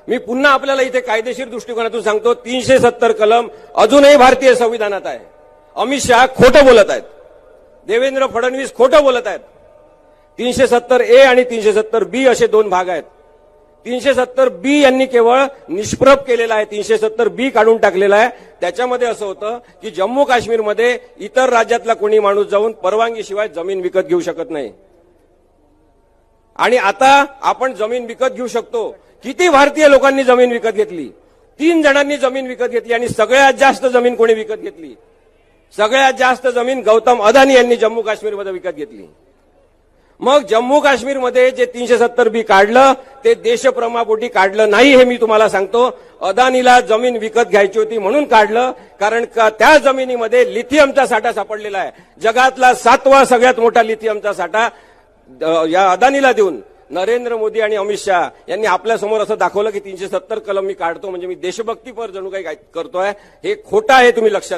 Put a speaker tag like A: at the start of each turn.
A: मी पुन्हा आपल्याला इथे कायदेशीर दृष्टिकोनातून सांगतो, 370 कलम अजूनही भारतीय संविधानात आहे. अमित शहा खोटं बोलत आहेत, देवेंद्र फडणवीस खोटं बोलत आहेत. 370A आणि 370B असे दोन भाग आहेत. 370B यांनी केवळ निष्प्रभ केलेला आहे, 370B काढून टाकलेला आहे. त्याच्यामध्ये असं होतं की जम्मू काश्मीरमध्ये इतर राज्यातला कोणी माणूस जाऊन परवानगीशिवाय जमीन विकत घेऊ शकत नाही. आणि आता आपण जमीन विकत घेऊ शकतो. किती भारतीय लोकांनी जमीन विकत घेतली? 3 जणांनी जमीन विकत घेतली आणि सगळ्यात जास्त जमीन कोणी विकत घेतली? सगळ्यात जास्त जमीन गौतम अदानी यांनी जम्मू काश्मीरमध्ये विकत घेतली. मग जम्मू काश्मीरमध्ये जे 370B काढलं ते देशप्रेमापोटी काढलं नाही, हे मी तुम्हाला सांगतो. अदानीला जमीन विकत घ्यायची होती म्हणून काढलं, कारण त्या जमिनीमध्ये लिथियमचा साठा सापडलेला आहे. जगातला 7वा सगळ्यात मोठा लिथियमचा साठा या अदानीला देऊन नरेंद्र मोदी आणि अमित शहा यांनी आपल्यासमोर असं दाखवलं की 370 कलम मी काढतो म्हणजे मी देशभक्तीपर जणू काही करतोय. हे खोटं आहे, तुम्ही लक्षात घ्या.